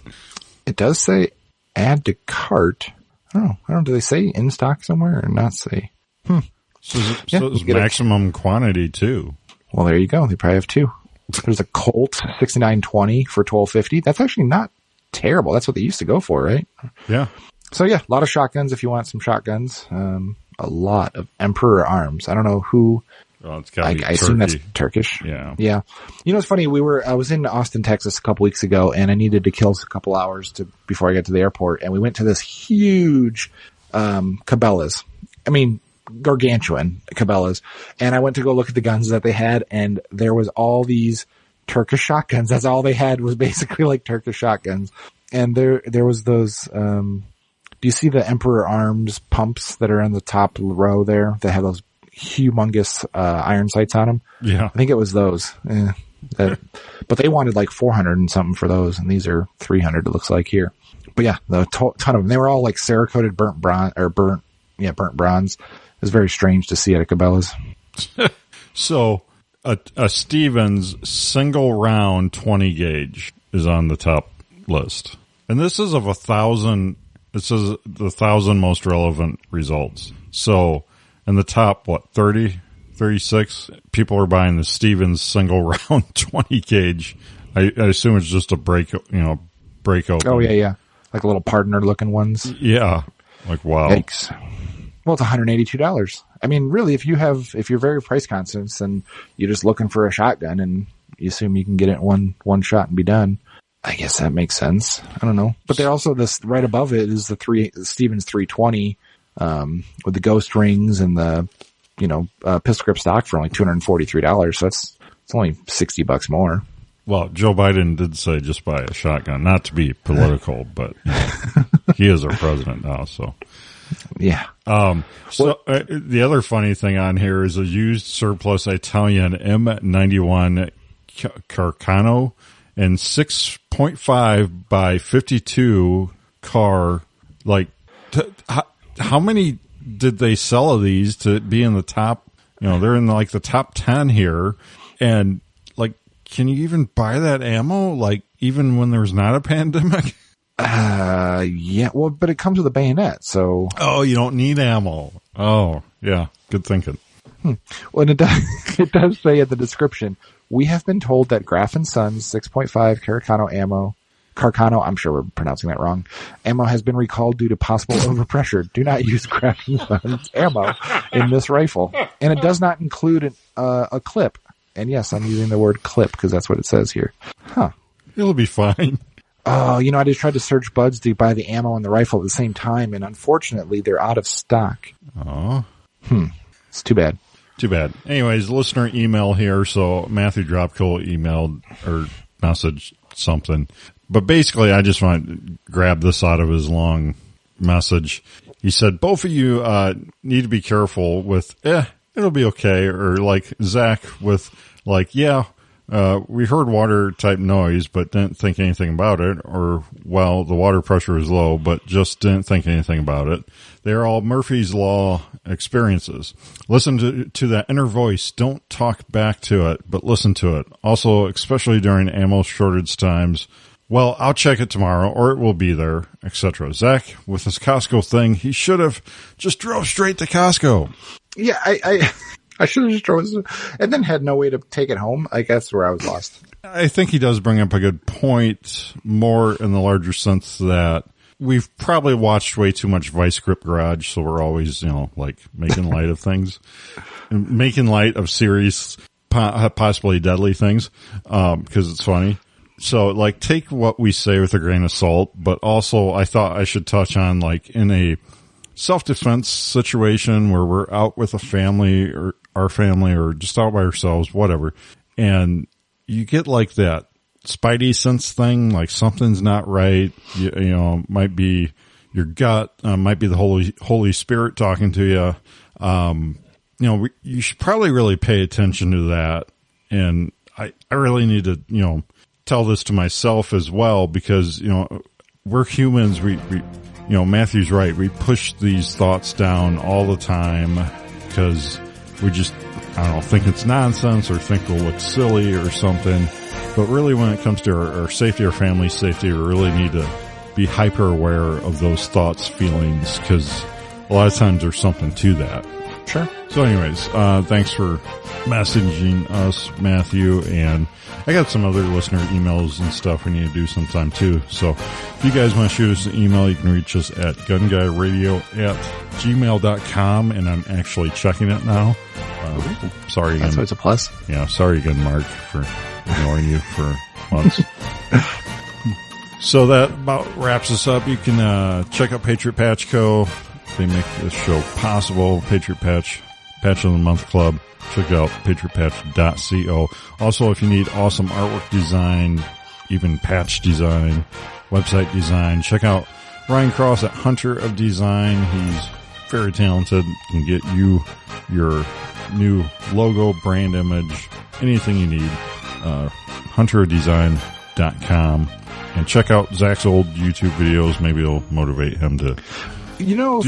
It does say add to cart. I don't know. Do they say in stock somewhere or not say? So it's maximum quantity too. Well, there you go. They probably have two. There's a Colt 6920 for $12.50. That's actually not terrible. That's what they used to go for, right? Yeah. So yeah, a lot of shotguns if you want some shotguns. A lot of Emperor arms. I don't know who. Oh, it's gotta be I assume that's Turkish. Yeah. Yeah. You know, it's funny. I was in Austin, Texas a couple weeks ago and I needed to kill a couple hours before I got to the airport. And we went to this huge, Cabela's. I mean, gargantuan Cabela's. And I went to go look at the guns that they had and there was all these Turkish shotguns. That's all they had was basically like Turkish shotguns. And there was those, do you see the Emperor Arms pumps that are on the top row there that have those humongous iron sights on them? Yeah. I think it was those. But they wanted like 400 and something for those, and these are 300 it looks like here. But yeah, the ton of them. They were all like Cerakoted burnt bronze. It was very strange to see at a Cabela's. So a Stevens single round 20 gauge is on the top list. And this is of 1,000. It says the 1,000 most relevant results. So, in the top, 30, 36 people are buying the Stevens single round 20 gauge. I assume it's just a break open. Oh yeah. Like little partner looking ones. Yeah. Like, wow. Yikes. Well, it's $182. I mean, really, if you're very price conscious and you're just looking for a shotgun and you assume you can get it in one shot and be done, I guess that makes sense. I don't know. But they're also right above it is the Stevens 320, with the ghost rings and the, pistol grip stock for only $243. So it's only $60 more. Well, Joe Biden did say just buy a shotgun, not to be political, but he is our president now, so. Yeah. The other funny thing on here is a used surplus Italian M91 Carcano and 6.5 by 52 car. Like, how many did they sell of these to be in the top? They're in like the top 10 here. And like, can you even buy that ammo? Like, even when there's not a pandemic? Yeah. Well, but it comes with a bayonet, so. Oh, you don't need ammo. Oh, yeah. Good thinking. Well, it does say in the description, we have been told that Graf & Sons 6.5 Carcano, I'm sure we're pronouncing that wrong, ammo has been recalled due to possible overpressure. Do not use Graf & Sons ammo in this rifle. And it does not include a clip. And yes, I'm using the word clip because that's what it says here. Huh. It'll be fine. Oh, I just tried to search Buds to buy the ammo and the rifle at the same time, and unfortunately, they're out of stock. Oh. It's too bad. Too bad. Anyways, listener email here. So Matthew Dropkill emailed or messaged something. But basically, I just want to grab this out of his long message. He said, both of you need to be careful with, it'll be okay. Or like Zach with like, we heard water type noise, but didn't think anything about it. Or, well, the water pressure is low, but just didn't think anything about it. They're all Murphy's Law experiences. Listen to that inner voice. Don't talk back to it, but listen to it. Also, especially during ammo shortage times, Well, I'll check it tomorrow, or it will be there, etc. Zach, with his Costco thing, he should have just drove straight to Costco. Yeah, I should have just drove and then had no way to take it home. I guess where I was lost. I think he does bring up a good point, more in the larger sense that we've probably watched way too much Vice Grip Garage, so we're always, like making light of things, and making light of serious, possibly deadly things, because it's funny. So, like, take what we say with a grain of salt, but also I thought I should touch on, like, in a self-defense situation where we're out with a family or our family or just out by ourselves, whatever, and you get, like, that spidey sense thing, like something's not right, might be your gut, might be the Holy Spirit talking to you. You should probably really pay attention to that, and I really need to, tell this to myself as well, because, we're humans. We Matthew's right. We push these thoughts down all the time because we just, think it's nonsense or think we'll look silly or something. But really, when it comes to our safety, our family's safety, we really need to be hyper aware of those thoughts, feelings, because a lot of times there's something to that. Sure. So anyways, thanks for messaging us, Matthew, and I got some other listener emails and stuff we need to do sometime too. So if you guys want to shoot us an email, you can reach us at gunguyradio@gmail.com, and I'm actually checking it now. Sorry again. That's always a plus. Yeah, sorry again, Mark, for ignoring you for months. So that about wraps us up. You can check out Patriot Patch Co. They make this show possible. Patriot Patch of the Month Club. Check out patriotpatch.co. Also, if you need awesome artwork design, even patch design, website design, check out Ryan Cross at Hunter of Design. He's very talented. Can get you your new logo, brand image, anything you need. hunterofdesign.com. And check out Zach's old YouTube videos. Maybe it'll motivate him to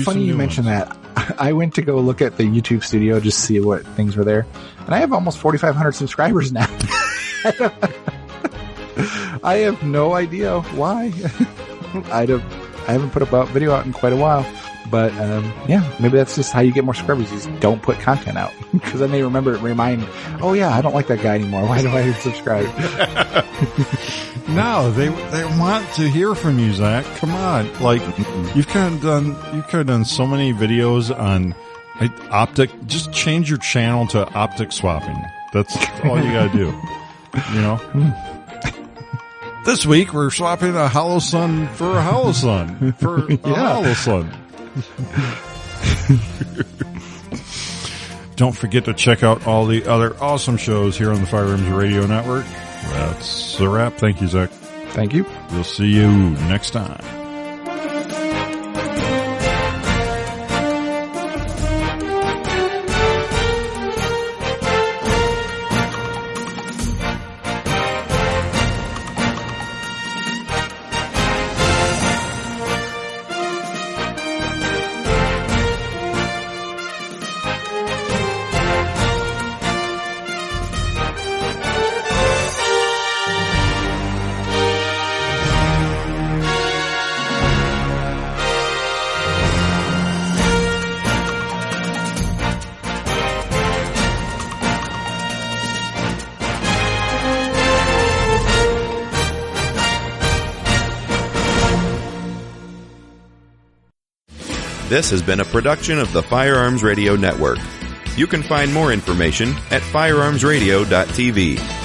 funny you mentioned that. I went to go look at the YouTube studio just to see what things were there, and I have almost 4,500 subscribers now. I have no idea why. I haven't put a video out in quite a while, but maybe that's just how you get more subscribers. You just don't put content out, because then they remind, oh yeah, I don't like that guy anymore. Why do I subscribe? No, they want to hear from you, Zach. Come on, like you could have done so many videos on optic. Just change your channel to optic swapping. That's all you gotta do. This week we're swapping a hollow sun for a hollow sun for a hollow sun. Don't forget to check out all the other awesome shows here on the Firearms Radio Network. That's a wrap. Thank you, Zach. Thank you. We'll see you next time. This has been a production of the Firearms Radio Network. You can find more information at firearmsradio.tv.